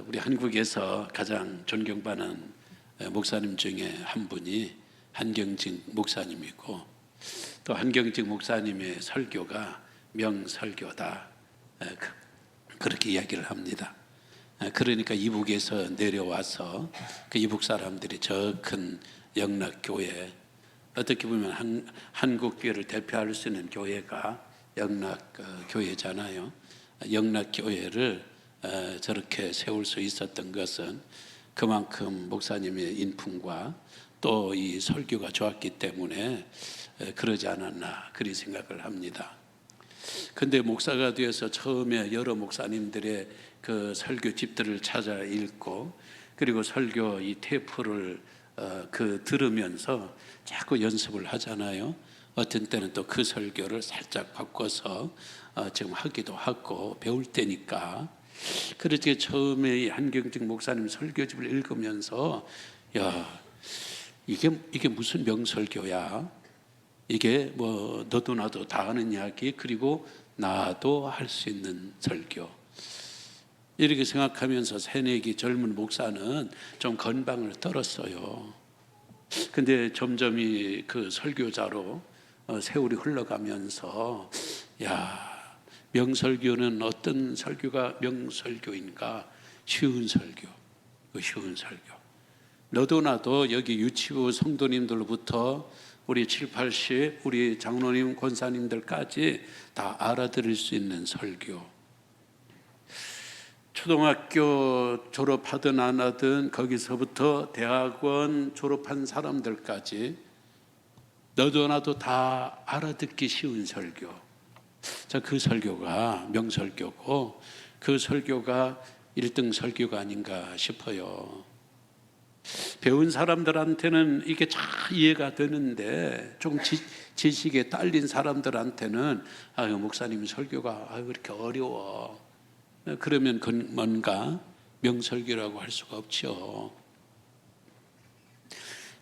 우리 한국에서 가장 존경받는 목사님 중에 한 분이 한경직 목사님이고, 또 한경직 목사님의 설교가 명설교다, 그렇게 이야기를 합니다. 그러니까 이북에서 내려와서 그 이북 사람들이 저 큰 영락교회, 어떻게 보면 한국교회를 대표할 수 있는 교회가 영락교회잖아요. 영락교회를 저렇게 세울 수 있었던 것은 그만큼 목사님의 인품과 또 이 설교가 좋았기 때문에 그러지 않았나, 그리 생각을 합니다. 근데 목사가 되어서 처음에 여러 목사님들의 그 설교집들을 찾아 읽고, 그리고 설교 이 테이프를 들으면서 자꾸 연습을 하잖아요. 어떤 때는 또 그 설교를 살짝 바꿔서 지금 하기도 하고 배울 때니까. 그렇게 처음에 한경직 목사님 설교집을 읽으면서, 야, 이게 무슨 명설교야? 이게 뭐 너도 나도 다 아는 이야기, 그리고 나도 할 수 있는 설교, 이렇게 생각하면서 새내기 젊은 목사는 좀 건방을 떨었어요. 근데 점점 그 설교자로 세월이 흘러가면서, 야, 명설교는 어떤 설교가 명설교인가? 쉬운 설교, 쉬운 설교. 너도 나도 여기 유치부 성도님들로부터 우리 7, 80 우리 장로님, 권사님들까지 다 알아들을 수 있는 설교. 초등학교 졸업하든 안 하든 거기서부터 대학원 졸업한 사람들까지 너도 나도 다 알아듣기 쉬운 설교. 자, 그 설교가 명설교고, 그 설교가 1등 설교가 아닌가 싶어요. 배운 사람들한테는 이게 잘 이해가 되는데, 좀 지식에 딸린 사람들한테는 아유, 목사님 설교가 그렇게 어려워, 그러면 그건 뭔가 명설교라고 할 수가 없죠.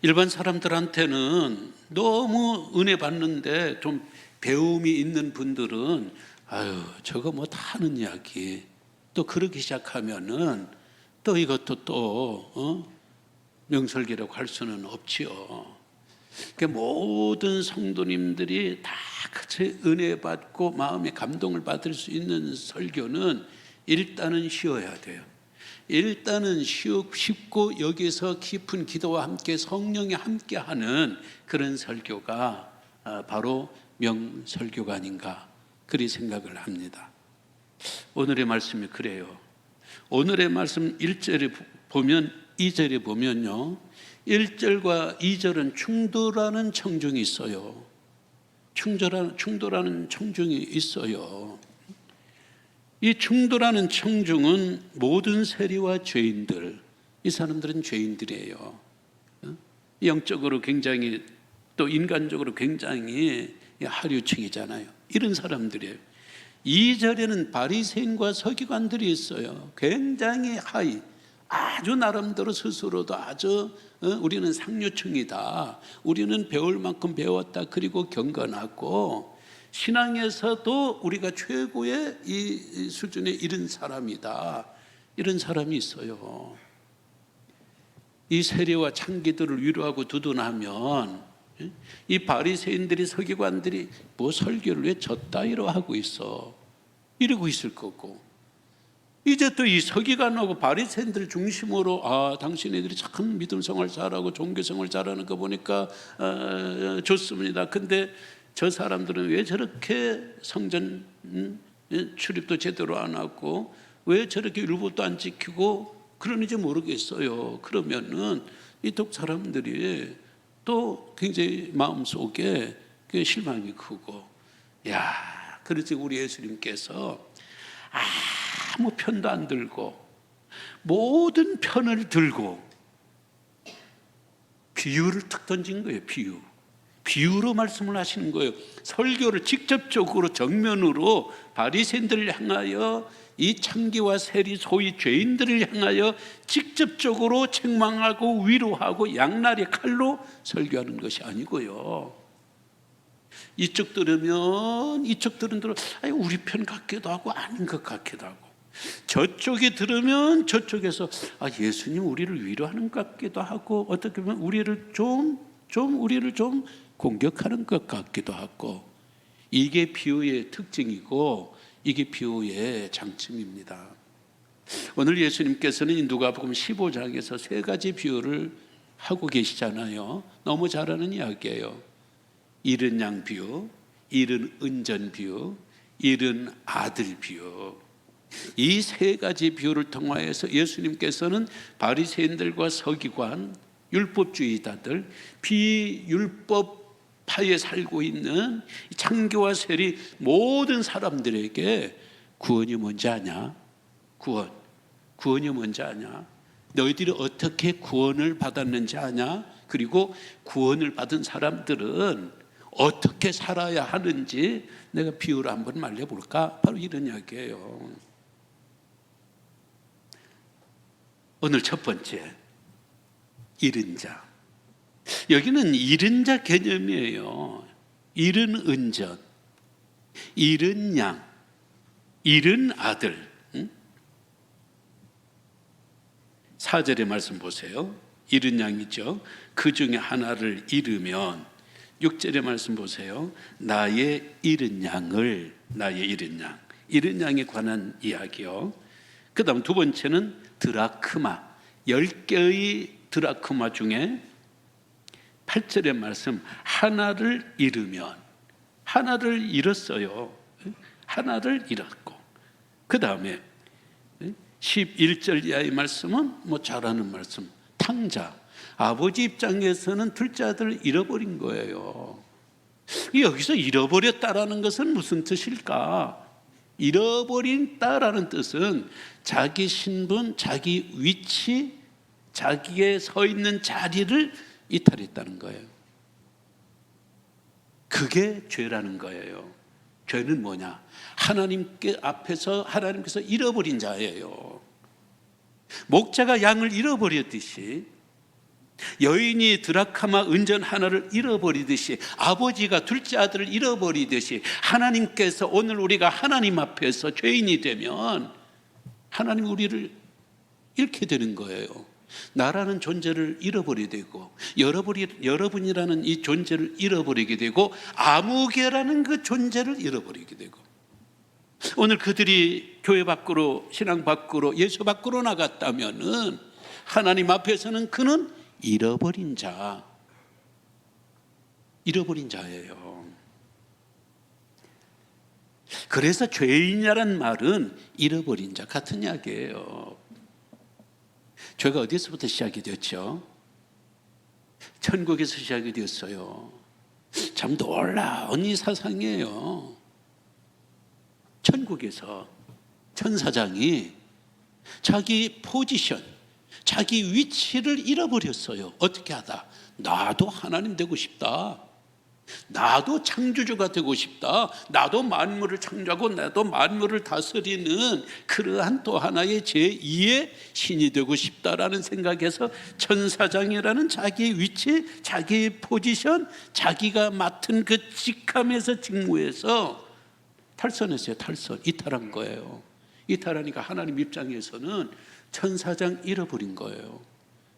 일반 사람들한테는 너무 은혜 받는데 좀 배움이 있는 분들은 아유, 저거 뭐 다 하는 이야기, 또 그러기 시작하면은 또 이것도 또 명설교라고 할 수는 없지요. 그러니까 모든 성도님들이 다 같이 은혜 받고 마음의 감동을 받을 수 있는 설교는 일단은 쉬워야 돼요. 일단은 쉽고 여기서 깊은 기도와 함께 성령이 함께하는 그런 설교가 바로 명설교가 아닌가, 그리 생각을 합니다. 오늘의 말씀이 그래요. 오늘의 말씀 1절에 보면, 2절에 보면요, 1절과 2절은 충돌하는 청중이 있어요. 충돌하는 청중이 있어요. 이 충돌하는 청중은 모든 세리와 죄인들, 이 사람들은 죄인들이에요. 영적으로 굉장히, 또 인간적으로 굉장히 하류층이잖아요. 이런 사람들이에요. 2절에는 바리새인과 서기관들이 있어요. 굉장히 하위, 아주 나름대로 스스로도 아주 우리는 상류층이다, 우리는 배울 만큼 배웠다, 그리고 경건하고 신앙에서도 우리가 최고의 이 수준에 이른 사람이다, 이런 사람이 있어요. 이 세리와 창기들을 위로하고 두둔하면 이 바리새인들이, 서기관들이 뭐 설교를 왜 저따위로 하고 있어, 이러고 있을 거고, 이제 또 이 서기관하고 바리새인들 중심으로 당신네들이 참 믿음 생활 잘하고 종교 생활 잘하는 거 보니까 좋습니다. 근데 저 사람들은 왜 저렇게 성전 출입도 제대로 안 하고 왜 저렇게 율법도 안 지키고 그러는지 모르겠어요. 그러면은 이 독 사람들이 또 굉장히 마음속에 실망이 크고, 야, 그렇지 우리 예수님께서 아무 편도 안 들고 모든 편을 들고 비유를 탁 던진 거예요. 비유로 말씀을 하시는 거예요. 설교를 직접적으로 정면으로 바리새인들을 향하여 이 창기와 세리 소위 죄인들을 향하여 직접적으로 책망하고 위로하고 양날의 칼로 설교하는 것이 아니고요. 이쪽 들으면 이쪽 들은 대로 우리 편 같기도 하고 아닌 것 같기도 하고, 저쪽에 들으면 저쪽에서 예수님 우리를 위로하는 것 같기도 하고, 어떻게 보면 우리를 좀 공격하는 것 같기도 하고, 이게 비유의 특징이고 이게 비유의 장점입니다. 오늘 예수님께서는 누가복음 15장에서 세 가지 비유를 하고 계시잖아요. 너무 잘 아는 이야기예요. 잃은 양 비유, 잃은 은전 비유, 잃은 아들 비유. 이 세 가지 비유를 통하여서 예수님께서는 바리새인들과 서기관, 율법주의자들, 비율법파에 살고 있는 창기와 세리 모든 사람들에게 구원이 뭔지 아냐? 구원이 뭔지 아냐? 너희들이 어떻게 구원을 받았는지 아냐? 그리고 구원을 받은 사람들은 어떻게 살아야 하는지 내가 비유를 한번 말려볼까? 바로 이런 이야기예요. 오늘 첫 번째, 잃은 자. 여기는 잃은 자 개념이에요. 잃은 은전, 잃은 양, 잃은 아들. 4절의 말씀 보세요. 잃은 양이죠. 그 중에 하나를 잃으면, 6절의 말씀 보세요. 나의 잃은 양을, 나의 잃은 양, 잃은 양에 관한 이야기요. 그 다음 두 번째는 드라크마, 10개의 드라크마 중에 8절의 말씀, 하나를 잃으면, 하나를 잃었어요. 하나를 잃었고, 그 다음에 11절 이하의 말씀은 잘 아는 말씀, 탕자. 아버지 입장에서는 둘째 아들을 잃어버린 거예요. 여기서 잃어버렸다라는 것은 무슨 뜻일까? 잃어버린다라는 뜻은 자기 신분, 자기 위치, 자기의 서 있는 자리를 이탈했다는 거예요. 그게 죄라는 거예요. 죄는 뭐냐? 하나님께 앞에서 하나님께서 잃어버린 자예요. 목자가 양을 잃어버렸듯이, 여인이 드라카마 은전 하나를 잃어버리듯이, 아버지가 둘째 아들을 잃어버리듯이, 하나님께서 오늘 우리가 하나님 앞에서 죄인이 되면 하나님 우리를 잃게 되는 거예요. 나라는 존재를 잃어버리게 되고, 여러분이라는 이 존재를 잃어버리게 되고, 아무개라는 그 존재를 잃어버리게 되고, 오늘 그들이 교회 밖으로, 신앙 밖으로, 예수 밖으로 나갔다면은 하나님 앞에서는 그는 잃어버린 자예요. 그래서 죄인이라는 말은 잃어버린 자 같은 이야기예요. 죄가 어디서부터 시작이 되었죠? 천국에서 시작이 되었어요. 참 놀라운 이 사상이에요. 천국에서 천사장이 자기 포지션, 자기 위치를 잃어버렸어요. 어떻게 하다? 나도 하나님 되고 싶다. 나도 창조주가 되고 싶다. 나도 만물을 창조하고 나도 만물을 다스리는 그러한 또 하나의 제2의 신이 되고 싶다라는 생각에서 천사장이라는 자기 위치, 자기 포지션, 자기가 맡은 그 직함에서 직무에서 탈선했어요. 이탈한 거예요. 이탈하니까 하나님 입장에서는 천사장 잃어버린 거예요.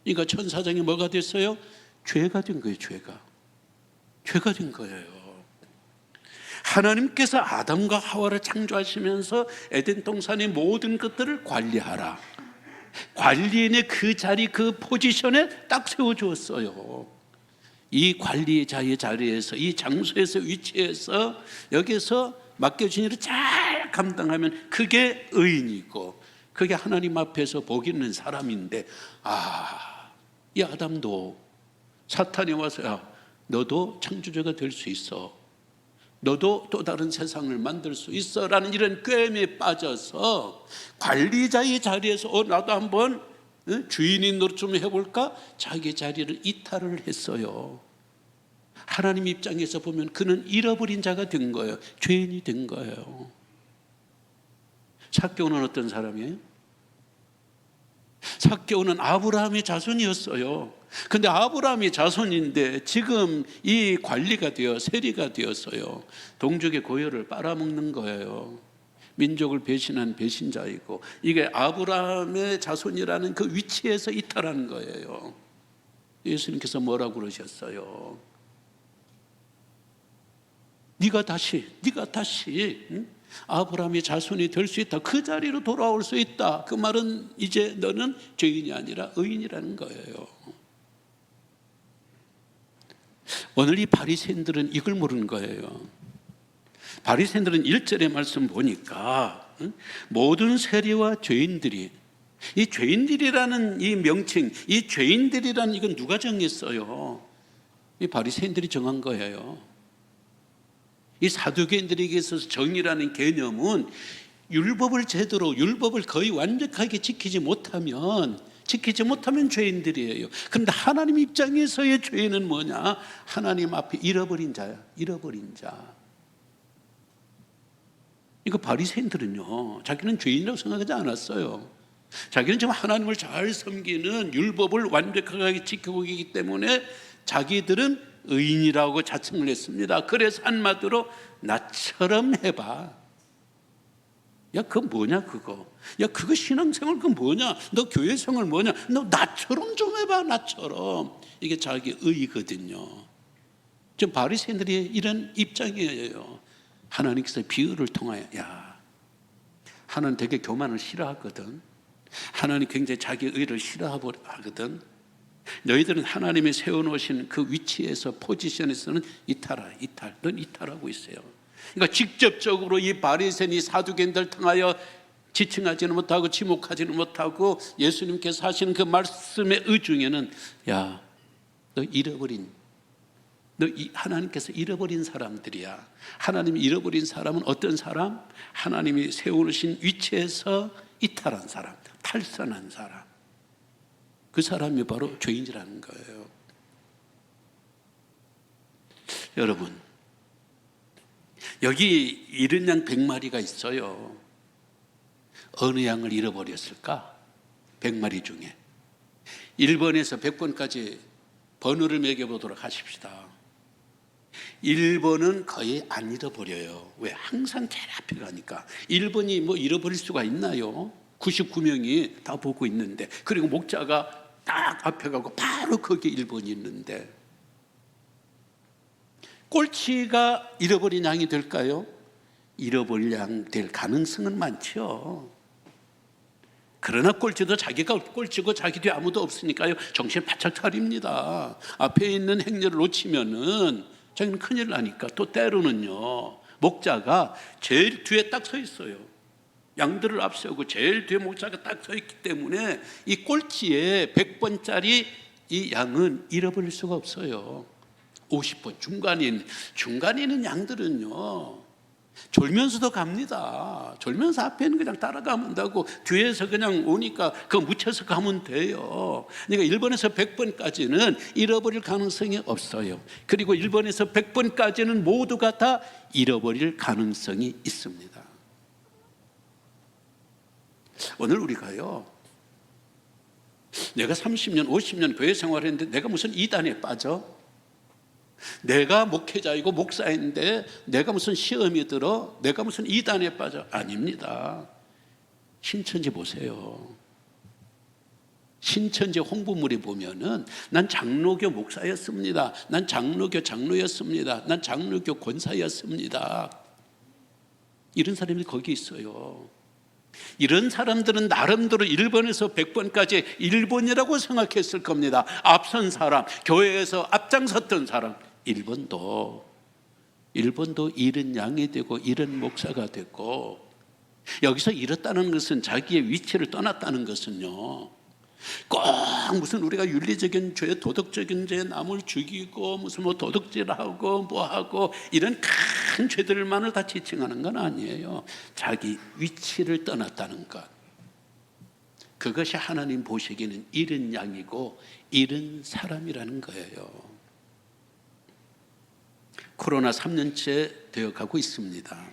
그러니까 천사장이 뭐가 됐어요? 죄가 된 거예요. 죄가 된 거예요. 하나님께서 아담과 하와를 창조하시면서 에덴 동산의 모든 것들을 관리하라, 관리인의 그 자리, 그 포지션에 딱 세워주었어요. 이 관리자의 자리에서, 이 장소에서, 위치에서, 여기서 맡겨진 일을 잘 감당하면 그게 의인이고, 그게 하나님 앞에서 복 있는 사람인데, 이 아담도 사탄이 와서 너도 창조주가 될 수 있어, 너도 또 다른 세상을 만들 수 있어 라는 이런 꾀임에 빠져서 관리자의 자리에서 나도 한번 주인인 노릇 좀 해볼까? 자기 자리를 이탈을 했어요. 하나님 입장에서 보면 그는 잃어버린 자가 된 거예요. 죄인이 된 거예요. 삭개오는 어떤 사람이에요? 삭개오는 아브라함의 자손이었어요. 근데 아브라함의 자손인데 지금 이 관리가 되어 세리가 되었어요. 동족의 고열을 빨아먹는 거예요. 민족을 배신한 배신자이고, 이게 아브라함의 자손이라는 그 위치에서 이탈하는 거예요. 예수님께서 뭐라고 그러셨어요? 네가 다시 아브라함의 자손이 될 수 있다. 그 자리로 돌아올 수 있다. 그 말은 이제 너는 죄인이 아니라 의인이라는 거예요. 오늘 이 바리새인들은 이걸 모르는 거예요. 바리새인들은 1절의 말씀 보니까 모든 세리와 죄인들이, 이 죄인들이라는 이 명칭, 이 죄인들이라는 이건 누가 정했어요? 이 바리새인들이 정한 거예요. 이 사두개인들에게 있어서 정의라는 개념은 율법을 제대로, 율법을 거의 완벽하게 지키지 못하면 죄인들이에요. 그런데 하나님 입장에서의 죄인은 뭐냐? 하나님 앞에 잃어버린 자야. 잃어버린 자. 이거 바리새인들은요, 자기는 죄인이라고 생각하지 않았어요. 자기는 지금 하나님을 잘 섬기는, 율법을 완벽하게 지키고 있기 때문에 자기들은 의인이라고 자칭을 했습니다. 그래서 한마디로 나처럼 해봐. 야, 그거 뭐냐 그거. 야, 그거 신앙생활 그거 뭐냐. 너 교회생활 뭐냐. 너 나처럼 좀 해봐. 나처럼. 이게 자기 의거든요. 지금 바리새인들이 이런 입장이에요. 하나님께서 비유를 통하여, 야, 하나님 되게 교만을 싫어하거든. 하나님 굉장히 자기 의를 싫어하거든. 너희들은 하나님이 세워놓으신 그 위치에서, 포지션에서는 넌 이탈하고 있어요. 그러니까 직접적으로 이 바리새인이 사두개인들 통하여 지칭하지는 못하고 지목하지는 못하고 예수님께서 하시는 그 말씀의 의중에는, 야, 너 하나님께서 잃어버린 사람들이야. 하나님이 잃어버린 사람은 어떤 사람? 하나님이 세워놓으신 위치에서 이탈한 사람, 탈선한 사람. 그 사람이 바로 죄인이라는 거예요. 여러분, 여기 잃은 양 100마리가 있어요. 어느 양을 잃어버렸을까? 100마리 중에 1번에서 100번까지 번호를 매겨보도록 하십시다. 1번은 거의 안 잃어버려요. 왜? 항상 제일 앞에 가니까. 1번이 뭐 잃어버릴 수가 있나요? 99명이 다 보고 있는데, 그리고 목자가 딱 앞에 가고 바로 거기에 1번이 있는데, 꼴찌가 잃어버린 양이 될까요? 잃어버릴 양 될 가능성은 많죠. 그러나 꼴찌도 자기가 꼴찌고 자기 뒤에 아무도 없으니까요, 정신 바짝 차립니다. 앞에 있는 행렬을 놓치면은 자기는 큰일 나니까. 또 때로는요, 목자가 제일 뒤에 딱 서 있어요. 양들을 앞세우고 제일 뒤에 목자가 딱 서 있기 때문에 이 꼴찌에 100번짜리 이 양은 잃어버릴 수가 없어요. 50번 중간에 있는 양들은요, 졸면서도 갑니다. 졸면서 앞에 있는 그냥 따라가면 되고, 뒤에서 그냥 오니까 그거 묻혀서 가면 돼요. 그러니까 1번에서 100번까지는 잃어버릴 가능성이 없어요. 그리고 1번에서 100번까지는 모두가 다 잃어버릴 가능성이 있습니다. 오늘 우리가요, 내가 30년 50년 교회 생활했는데 내가 무슨 이단에 빠져? 내가 목회자이고 목사인데 내가 무슨 시험이 들어? 내가 무슨 이단에 빠져? 아닙니다. 신천지 보세요. 신천지 홍보물에 보면은 난 장로교 목사였습니다. 난 장로였습니다. 난 장로교 권사였습니다. 이런 사람이 거기 있어요. 이런 사람들은 나름대로 1번에서 100번까지 1번이라고 생각했을 겁니다. 앞선 사람, 교회에서 앞장섰던 사람. 1번도 잃은 양이 되고 잃은 목사가 되고, 여기서 잃었다는 것은 자기의 위치를 떠났다는 것은요, 꼭 무슨 우리가 윤리적인 죄, 도덕적인 죄, 남을 죽이고 무슨 뭐 도둑질하고 뭐하고 이런 큰 죄들만을 다 지칭하는 건 아니에요. 자기 위치를 떠났다는 것, 그것이 하나님 보시기에는 잃은 양이고 잃은 사람이라는 거예요. 코로나 3년째 되어가고 있습니다.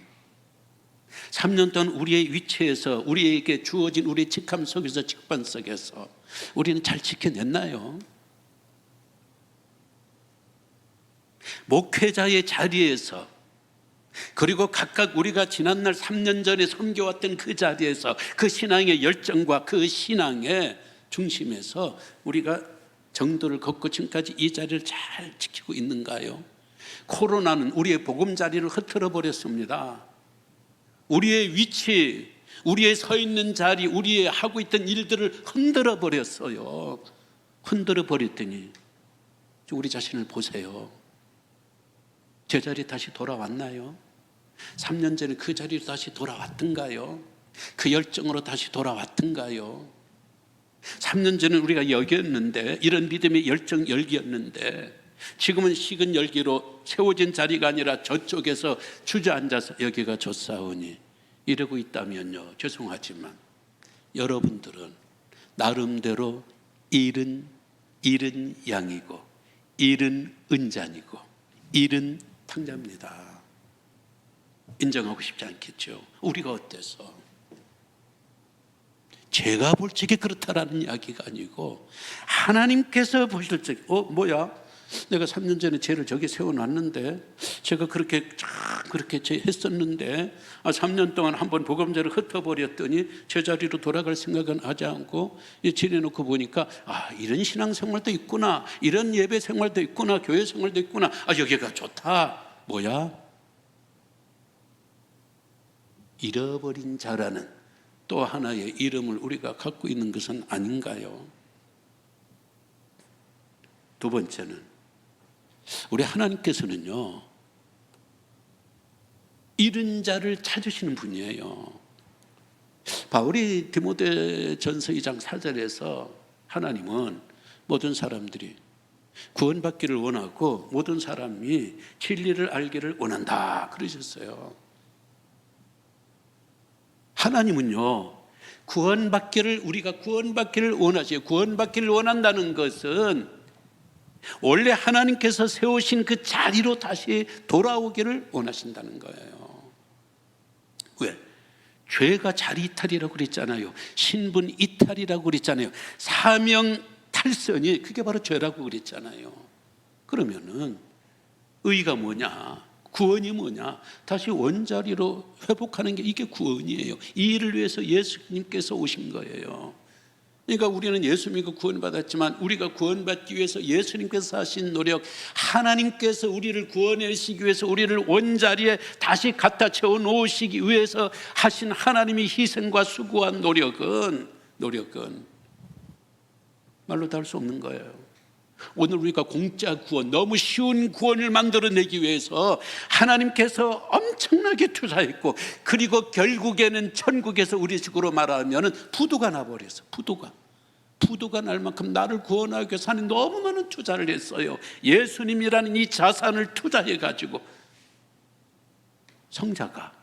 3년 동안 우리의 위치에서, 우리에게 주어진 우리의 직함 속에서, 직분 속에서 우리는 잘 지켜냈나요? 목회자의 자리에서, 그리고 각각 우리가 지난날 3년 전에 섬겨왔던 그 자리에서, 그 신앙의 열정과 그 신앙의 중심에서 우리가 정도를 걷고 지금까지 이 자리를 잘 지키고 있는가요? 코로나는 우리의 보금자리를 흩어져 버렸습니다. 우리의 위치, 우리의 서 있는 자리, 우리의 하고 있던 일들을 흔들어 버렸어요. 흔들어 버렸더니 우리 자신을 보세요. 제자리 다시 돌아왔나요? 3년 전에 그 자리로 다시 돌아왔던가요? 그 열정으로 다시 돌아왔던가요? 3년 전에 우리가 여기였는데, 이런 믿음의 열정 열기였는데, 지금은 식은 열기로 세워진 자리가 아니라 저쪽에서 주저앉아서 여기가 좋사오니 이러고 있다면요, 죄송하지만 여러분들은 나름대로 잃은 양이고, 잃은 은잔이고, 잃은 탕자입니다. 인정하고 싶지 않겠죠? 우리가 어때서? 제가 볼 적에 그렇다라는 이야기가 아니고, 하나님께서 보실 적에 뭐야? 내가 3년 전에 죄를 저기 세워놨는데, 제가 그렇게 했었는데 3년 동안 한번 복음자를 흩어버렸더니 제자리로 돌아갈 생각은 하지 않고 지내놓고 보니까 이런 신앙생활도 있구나, 이런 예배생활도 있구나, 교회생활도 있구나, 여기가 좋다. 뭐야? 잃어버린 자라는 또 하나의 이름을 우리가 갖고 있는 것은 아닌가요? 두 번째는, 우리 하나님께서는요, 잃은 자를 찾으시는 분이에요. 바울이 디모데전서 2장 4절에서 하나님은 모든 사람들이 구원받기를 원하고 모든 사람이 진리를 알기를 원한다 그러셨어요. 하나님은요, 우리가 구원받기를 원하세요. 구원받기를 원한다는 것은 원래 하나님께서 세우신 그 자리로 다시 돌아오기를 원하신다는 거예요. 왜? 죄가 자리 이탈이라고 그랬잖아요. 신분 이탈이라고 그랬잖아요. 사명 탈선이 그게 바로 죄라고 그랬잖아요. 그러면은 의가 뭐냐? 구원이 뭐냐? 다시 원자리로 회복하는 게, 이게 구원이에요. 이 일을 위해서 예수님께서 오신 거예요. 그러니까 우리는 예수 믿고 구원받았지만, 우리가 구원받기 위해서 예수님께서 하신 노력, 하나님께서 우리를 구원하시기 위해서 우리를 원자리에 다시 갖다 채워 놓으시기 위해서 하신 하나님의 희생과 수고한 노력은 말로 다 할 수 없는 거예요. 오늘 우리가 공짜 구원, 너무 쉬운 구원을 만들어내기 위해서 하나님께서 엄청나게 투자했고, 그리고 결국에는 천국에서 우리 식으로 말하면 부도가 나버렸어. 부도가 날 만큼 나를 구원하기 위해서 하나님 너무 많은 투자를 했어요. 예수님이라는 이 자산을 투자해가지고 성자가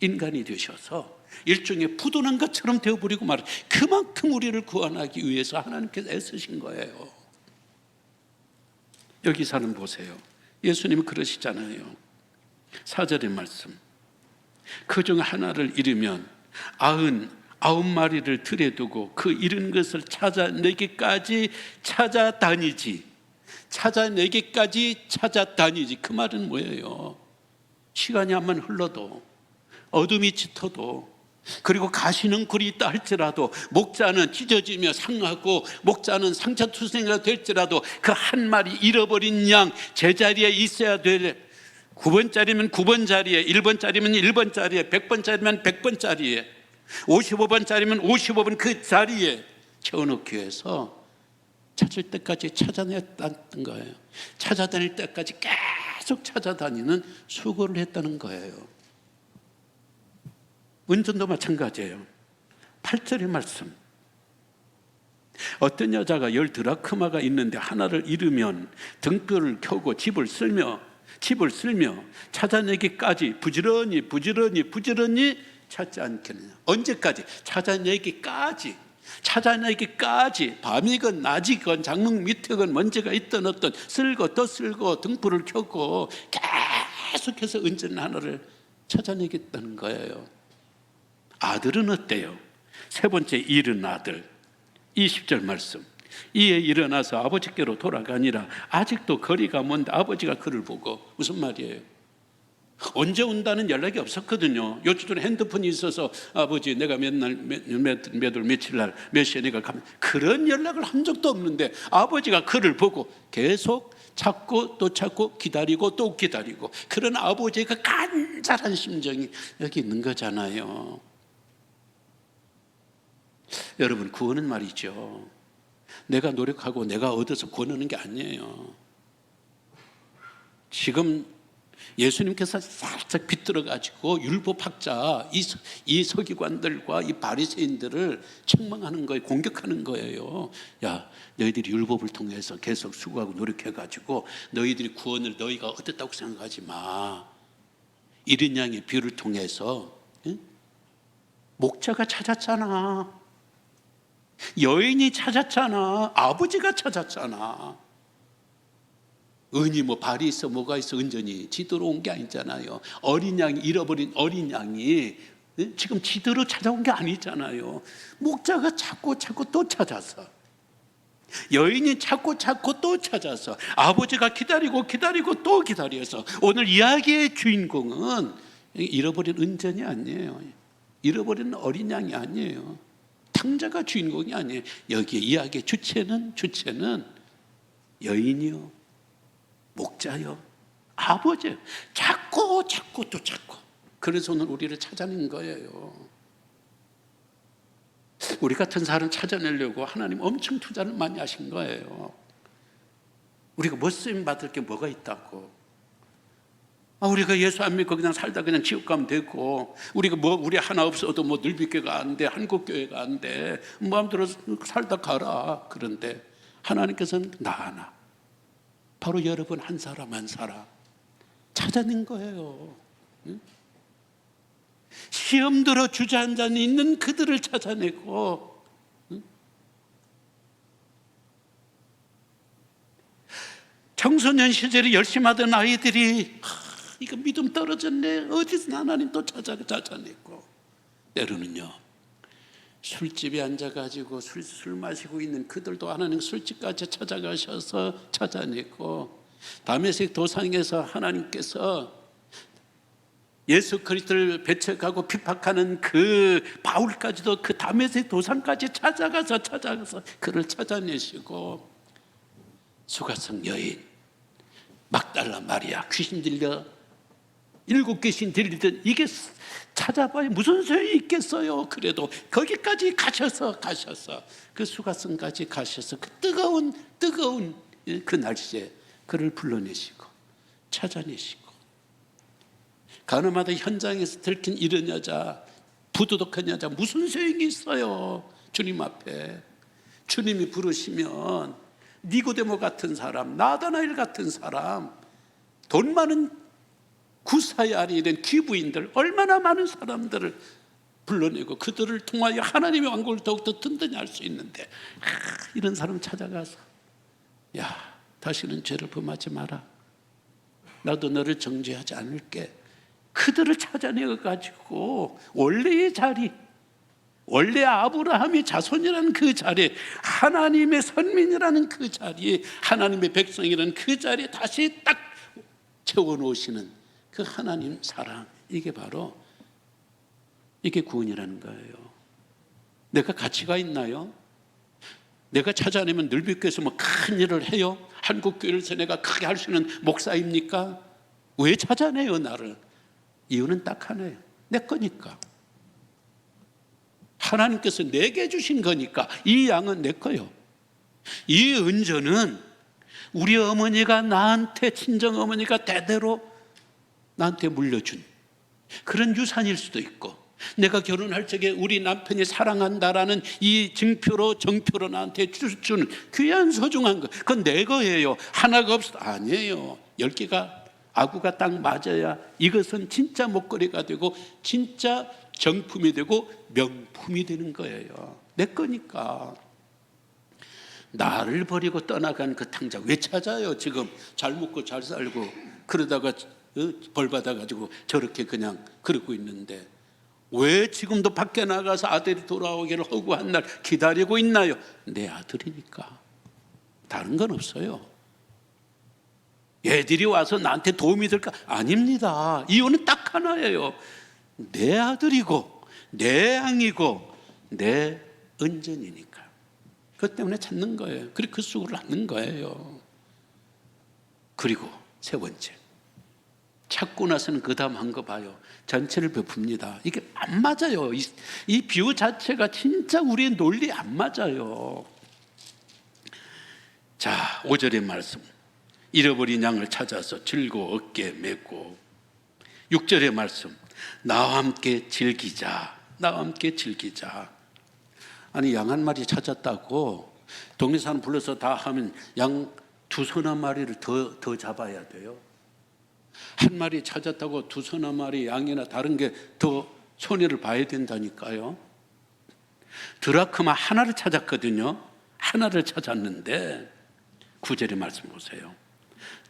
인간이 되셔서 일종의 부도난 것처럼 되어버리고 말이에요. 그만큼 우리를 구원하기 위해서 하나님께서 애쓰신 거예요. 여기 사는 보세요. 예수님은 그러시잖아요. 4절의 말씀, 그중 하나를 잃으면 99마리를 들에 두고 그 잃은 것을 찾아내기까지 찾아다니지. 그 말은 뭐예요? 시간이 한번 흘러도, 어둠이 짙어도, 그리고 가시는 굴이 있다 할지라도, 목자는 찢어지며 상하고 목자는 상처투성이가 될지라도 그 한 마리 잃어버린 양 제자리에 있어야 될, 9번짜리면 9번 자리에, 1번짜리면 1번 자리에, 100번짜리면 100번 자리에, 55번짜리면 55번 그 자리에 채워넣기 위해서 찾을 때까지 찾아냈다는 거예요. 찾아다닐 때까지 계속 찾아다니는 수고를 했다는 거예요. 운전도 마찬가지예요. 8절의 말씀, 어떤 여자가 10 드라크마가 있는데 하나를 잃으면 등불을 켜고 집을 쓸며 찾아내기까지 부지런히 찾지 않겠느냐. 언제까지? 찾아내기까지, 밤이건 낮이건 장롱 밑이건 먼지가 있던 어떤, 쓸고 또 쓸고 등불을 켜고 계속해서 은전 하나를 찾아내겠다는 거예요. 아들은 어때요? 세 번째 잃은 아들 20절 말씀. 이에 일어나서 아버지께로 돌아가니라. 아직도 거리가 먼데 아버지가 그를 보고, 무슨 말이에요? 언제 온다는 연락이 없었거든요. 요즘 전에 핸드폰이 있어서 아버지 내가 몇월 며칠 날 몇 시에 내가 가면, 그런 연락을 한 적도 없는데 아버지가 그를 보고 계속 찾고 또 찾고 기다리고 또 기다리고, 그런 아버지의 그 간절한 심정이 여기 있는 거잖아요. 여러분, 구원은 말이죠, 내가 노력하고 내가 얻어서 구원하는 게 아니에요. 지금 예수님께서 살짝 비틀어가지고 율법학자 이 서기관들과 이 바리새인들을 책망하는 거예요. 공격하는 거예요. 야, 너희들이 율법을 통해서 계속 수고하고 노력해가지고 너희들이 구원을 너희가 얻었다고 생각하지 마. 이른 양의 비유를 통해서, 응? 목자가 찾았잖아. 여인이 찾았잖아. 아버지가 찾았잖아. 은이 뭐 발이 있어 뭐가 있어 은전이 지도로 온 게 아니잖아요. 어린 양이, 잃어버린 어린 양이 지금 지도로 찾아온 게 아니잖아요. 목자가 찾고 찾고 또 찾아서, 여인이 찾고 찾고 또 찾아서, 아버지가 기다리고 기다리고 또 기다려서, 오늘 이야기의 주인공은 잃어버린 은전이 아니에요. 잃어버린 어린 양이 아니에요. 탕자가 주인공이 아니에요. 여기 이야기의 주체는 여인이요, 목자요, 아버지요. 찾고 찾고 또 찾고. 그래서 오늘 우리를 찾아낸 거예요. 우리 같은 사람 찾아내려고 하나님 엄청 투자를 많이 하신 거예요. 우리가 뭐 쓰임 받을 게 뭐가 있다고. 우리가 예수 안 믿고 그냥 살다 그냥 지옥 가면 되고, 우리가 뭐 우리 하나 없어도 뭐 늘비교가 안 돼, 한국교회가 안 돼, 마음대로 살다 가라. 그런데 하나님께서는 나 하나, 바로 여러분 한 사람 한 사람 찾아낸 거예요. 시험 들어 주저앉아 있는 그들을 찾아내고, 청소년 시절에 열심히 하던 아이들이 이거 믿음 떨어졌네, 어디서 하나님 또 찾아내고, 때로는요 술집에 앉아가지고 술 마시고 있는 그들도 하나님 술집까지 찾아가셔서 찾아내고, 다메섹 도상에서 하나님께서 예수 그리스도를 배척하고 핍박하는 그 바울까지도 그 다메섹 도상까지 찾아가서 그를 찾아내시고, 수가성 여인 막달라 마리아, 귀신 들려 7귀신 들리던, 이게 찾아봐야 무슨 소용이 있겠어요. 그래도 거기까지 가셔서 그 수가성까지 가셔서 그 뜨거운 그 날씨에 그를 불러내시고 찾아내시고, 가늠하다 현장에서 들킨 이런 여자, 부도덕한 여자 무슨 소용이 있어요. 주님 앞에 주님이 부르시면 니고데모 같은 사람, 나다나엘 같은 사람, 돈 많은 구사의 아리 된 귀부인들, 얼마나 많은 사람들을 불러내고 그들을 통하여 하나님의 왕국을 더욱더 든든히 할 수 있는데, 이런 사람 찾아가서 야, 다시는 죄를 범하지 마라, 나도 너를 정죄하지 않을게. 그들을 찾아내가지고 원래의 자리, 원래 아브라함의 자손이라는 그 자리에, 하나님의 선민이라는 그 자리에, 하나님의 백성이라는 그 자리에 다시 딱 채워놓으시는 그 하나님 사랑, 이게 바로, 이게 구원이라는 거예요. 내가 가치가 있나요? 내가 찾아내면 늘비교에서 뭐 큰 일을 해요? 한국교회에서 내가 크게 할 수 있는 목사입니까? 왜 찾아내요 나를? 이유는 딱 하나예요. 내 거니까. 하나님께서 내게 주신 거니까. 이 양은 내 거요. 이 은전은 우리 어머니가 나한테, 친정 어머니가 대대로 나한테 물려준 그런 유산일 수도 있고, 내가 결혼할 적에 우리 남편이 사랑한다라는 이 정표로 나한테 주는 귀한 소중한 거, 그건 내 거예요. 하나가 없어도 아니에요. 10개가 아구가 딱 맞아야 이것은 진짜 목걸이가 되고 진짜 정품이 되고 명품이 되는 거예요. 내 거니까. 나를 버리고 떠나간 그 탕자 왜 찾아요? 지금 잘 먹고 잘 살고 그러다가 벌 받아가지고 저렇게 그냥 그러고 있는데 왜 지금도 밖에 나가서 아들이 돌아오기를 허구한 날 기다리고 있나요? 내 아들이니까. 다른 건 없어요. 애들이 와서 나한테 도움이 될까? 아닙니다. 이유는 딱 하나예요. 내 아들이고 내 양이고 내 은전이니까. 그것 때문에 찾는 거예요. 그리고 그 수고를 하는 거예요. 그리고 세 번째, 찾고 나서는 그 다음 한 거 봐요. 전체를 베풉니다. 이게 안 맞아요. 이 비유 자체가 진짜 우리의 논리에 안 맞아요. 자, 5절의 말씀. 잃어버린 양을 찾아서 들고 어깨에 메고. 6절의 말씀. 나와 함께 즐기자. 나와 함께 즐기자. 아니, 양 한 마리 찾았다고 동네 사람 불러서 다 하면 양 두서너 마리를 더 잡아야 돼요. 한 마리 찾았다고 두서너 마리 양이나 다른 게 더 손해를 봐야 된다니까요. 드라크마 하나를 찾았거든요. 하나를 찾았는데 9절의 말씀 보세요.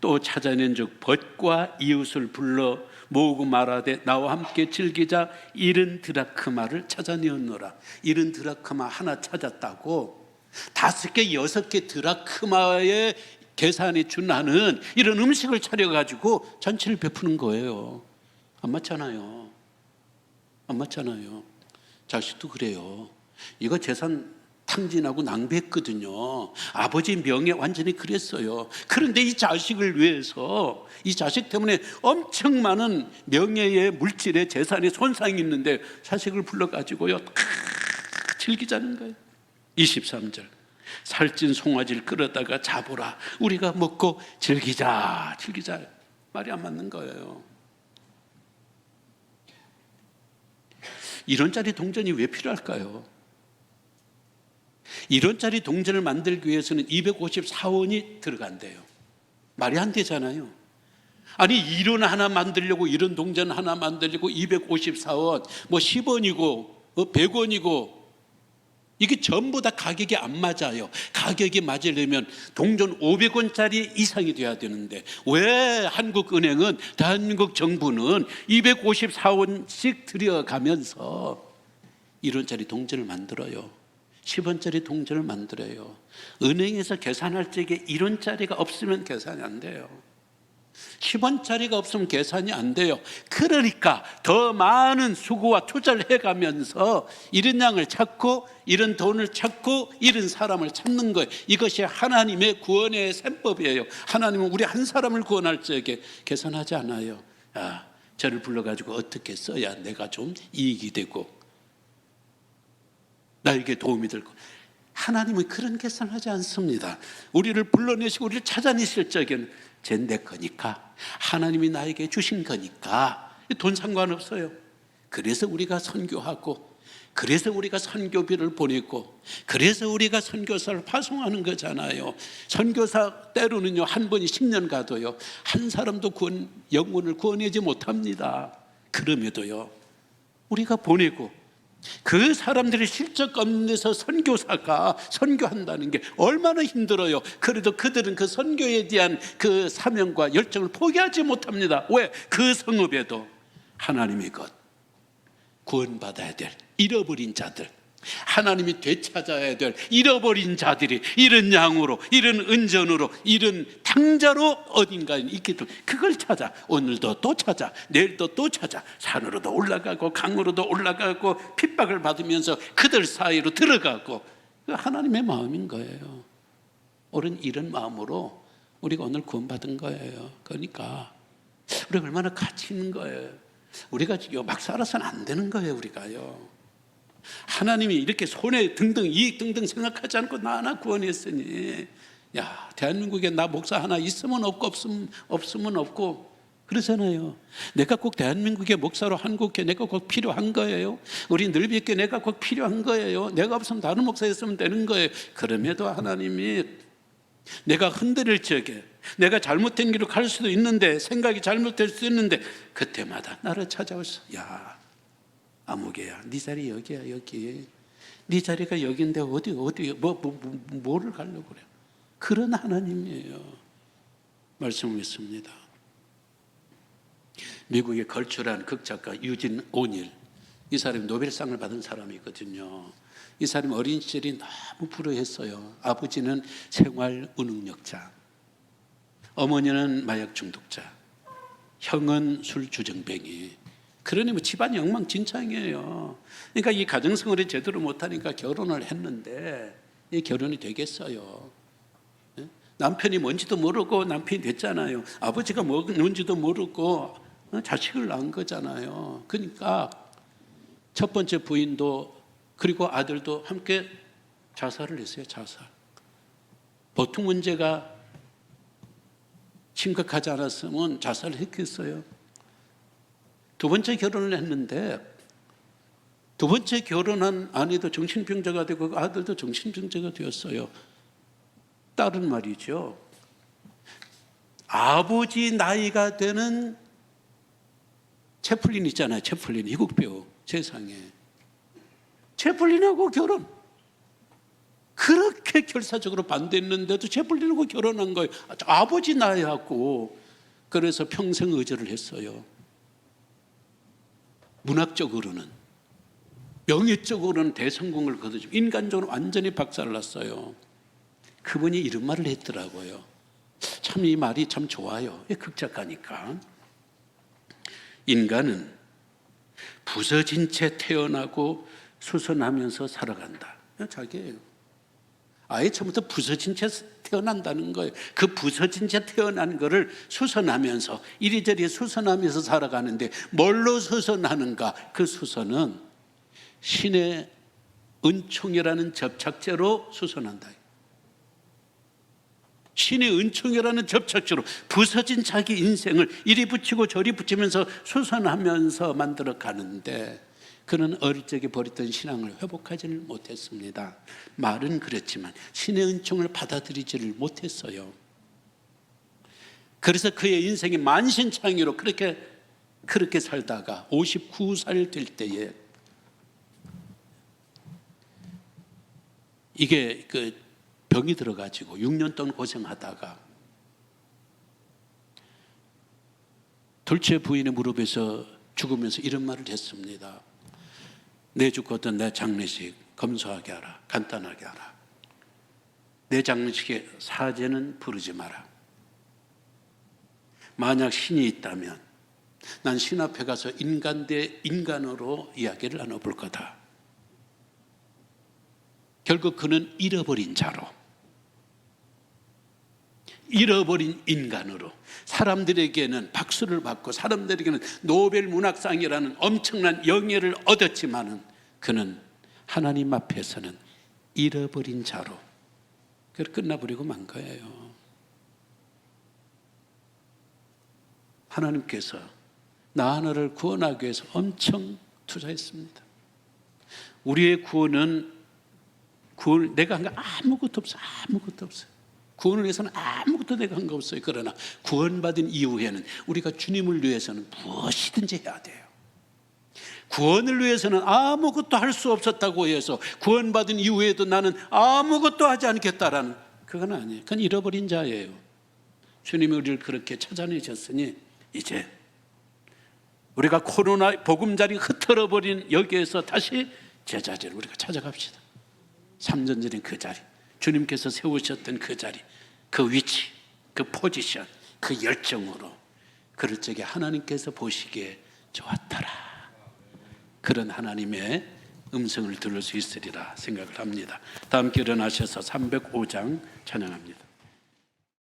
또 찾아낸 즉 벗과 이웃을 불러 모으고 말하되 나와 함께 즐기자. 70 드라크마를 찾아내었노라. 70 드라크마 하나 찾았다고 5개 6개 드라크마의 계산에 준하는 이런 음식을 차려가지고 잔치를 베푸는 거예요. 안 맞잖아요. 안 맞잖아요. 자식도 그래요. 이거 재산 탕진하고 낭비했거든요. 아버지 명예 완전히 그랬어요. 그런데 이 자식을 위해서 이 자식 때문에 엄청 많은 명예의 물질의 재산에 손상이 있는데 자식을 불러가지고요 즐기자는 거예요. 23절. 살찐 송아지를 끌어다가 잡으라. 우리가 먹고 즐기자. 즐기자. 말이 안 맞는 거예요. 이런 짜리 동전이 왜 필요할까요? 이런 짜리 동전을 만들기 위해서는 254원이 들어간대요. 말이 안 되잖아요. 아니, 이런 하나 만들려고, 이런 동전 하나 만들려고 254원, 뭐 10원이고 100원이고 이게 전부 다 가격이 안 맞아요. 가격이 맞으려면 동전 500원짜리 이상이 돼야 되는데 왜 한국은행은, 대한민국 정부는 254원씩 들여가면서 1원짜리 동전을 만들어요. 10원짜리 동전을 만들어요. 은행에서 계산할 적에 1원짜리가 없으면 계산이 안 돼요. 10원짜리가 없으면 계산이 안 돼요. 그러니까 더 많은 수고와 투자를 해가면서 이런 양을 찾고 이런 돈을 찾고 이런 사람을 찾는 거예요. 이것이 하나님의 구원의 셈법이에요. 하나님은 우리 한 사람을 구원할 적에 계산하지 않아요. 저를 불러가지고 어떻게 써야 내가 좀 이익이 되고 나에게 도움이 될 것. 하나님은 그런 계산하지 않습니다. 우리를 불러내시고 우리를 찾아내실 적에는 내 거니까, 하나님이 나에게 주신 거니까 돈 상관없어요. 그래서 우리가 선교하고, 그래서 우리가 선교비를 보내고, 그래서 우리가 선교사를 파송하는 거잖아요. 선교사 때로는요 한 번이 10년 가도요 한 사람도 영혼을 구원하지 못합니다. 그럼에도요 우리가 보내고 그 사람들이 실적 없는 데서 선교사가 선교한다는 게 얼마나 힘들어요. 그래도 그들은 그 선교에 대한 그 사명과 열정을 포기하지 못합니다. 왜? 그 성읍에도 하나님의 것, 구원받아야 될 잃어버린 자들, 하나님이 되찾아야 될 잃어버린 자들이 이런 양으로, 이런 은전으로, 이런 탕자로 어딘가에 있기 때문에 그걸 찾아. 오늘도 또 찾아, 내일도 또 찾아. 산으로도 올라가고 강으로도 올라가고 핍박을 받으면서 그들 사이로 들어가고. 하나님의 마음인 거예요. 옳은 이런 마음으로 우리가 오늘 구원받은 거예요. 그러니까 우리가 얼마나 가치 있는 거예요. 우리가 막 살아서는 안 되는 거예요. 우리가요 하나님이 이렇게 손해 등등 이익 등등 생각하지 않고 나 하나 구원했으니, 야, 대한민국에 나 목사 하나 있으면 없고 없으면 없고 그러잖아요. 내가 꼭 대한민국의 목사로 한국교회 내가 꼭 필요한 거예요. 우리 늘비교회 내가 꼭 필요한 거예요. 내가 없으면 다른 목사였으면 되는 거예요. 그럼에도 하나님이 내가 흔들릴 적에, 내가 잘못된 길로 갈 수도 있는데, 생각이 잘못될 수 있는데 그때마다 나를 찾아오셔. 야, 아무개야, 네 자리 여기야. 여기 네 자리가 여기인데 어디 뭐를 가려고 그래. 그런 하나님이에요. 말씀을 믿습니다. 미국의 걸출한 극작가 유진 오닐, 이 사람이 노벨상을 받은 사람이거든요. 이 사람이 어린 시절이 너무 불우했어요. 아버지는 생활 운응력자, 어머니는 마약 중독자, 형은 술 주정뱅이. 그러니 뭐 집안이 엉망진창이에요. 그러니까 이 가정생활을 제대로 못하니까 결혼을 했는데 이 결혼이 되겠어요? 남편이 뭔지도 모르고 남편이 됐잖아요. 아버지가 뭔지도 모르고 자식을 낳은 거잖아요. 그러니까 첫 번째 부인도 그리고 아들도 함께 자살을 했어요. 자살. 보통 문제가 심각하지 않았으면 자살을 했겠어요. 두 번째 결혼을 했는데 두 번째 결혼한 아내도 정신병자가 되고 아들도 정신병자가 되었어요. 딸은 말이죠, 아버지 나이가 되는 채플린 있잖아요. 채플린, 미국 배우. 세상에 채플린하고 결혼, 그렇게 결사적으로 반대했는데도 채플린하고 결혼한 거예요. 아버지 나이하고. 그래서 평생 의절을 했어요. 문학적으로는, 명예적으로는 대성공을 거두죠. 인간적으로 완전히 박살났어요. 그분이 이런 말을 했더라고요. 참 이 말이 참 좋아요. 극작가니까. 인간은 부서진 채 태어나고 수선하면서 살아간다. 자기예요. 아예 처음부터 부서진 채 태어난다는 거예요. 그 부서진 채 태어난 거를 수선하면서 이리저리 수선하면서 살아가는데 뭘로 수선하는가? 그 수선은 신의 은총이라는 접착제로 수선한다. 신의 은총이라는 접착제로 부서진 자기 인생을 이리 붙이고 저리 붙이면서 수선하면서 만들어 가는데, 그는 어릴 적에 버렸던 신앙을 회복하지를 못했습니다. 말은 그렇지만 신의 은총을 받아들이지를 못했어요. 그래서 그의 인생이 만신창이로 그렇게 살다가 59살 될 때에 이게 병이 들어가지고 6년 동안 고생하다가 둘째 부인의 무릎에서 죽으면서 이런 말을 했습니다. 내 죽거든 내 장례식 검소하게 하라. 간단하게 하라. 내 장례식에 사제는 부르지 마라. 만약 신이 있다면 난 신 앞에 가서 인간 대 인간으로 이야기를 나눠볼 거다. 결국 그는 잃어버린 자로, 잃어버린 인간으로, 사람들에게는 박수를 받고 사람들에게는 노벨 문학상이라는 엄청난 영예를 얻었지만은 그는 하나님 앞에서는 잃어버린 자로 끝나버리고 만 거예요. 하나님께서 나 하나를 구원하기 위해서 엄청 투자했습니다. 우리의 구원을 내가 한 게 아무것도 없어요. 아무것도 없어요. 구원을 위해서는 아무것도 내가 한 거 없어요. 그러나 구원받은 이후에는 우리가 주님을 위해서는 무엇이든지 해야 돼요. 구원을 위해서는 아무것도 할 수 없었다고 해서 구원받은 이후에도 나는 아무것도 하지 않겠다라는, 그건 아니에요. 그건 잃어버린 자예요. 주님이 우리를 그렇게 찾아내셨으니 이제 우리가 코로나 보금자리 흩어버린 여기에서 다시 제자리를 우리가 찾아갑시다. 3년 전인 그 자리, 주님께서 세우셨던 그 자리, 그 위치, 그 포지션, 그 열정으로 그럴 적에 하나님께서 보시기에 좋았더라. 그런 하나님의 음성을 들을 수 있으리라 생각을 합니다. 다 함께 일어나셔서 305장 찬양합니다.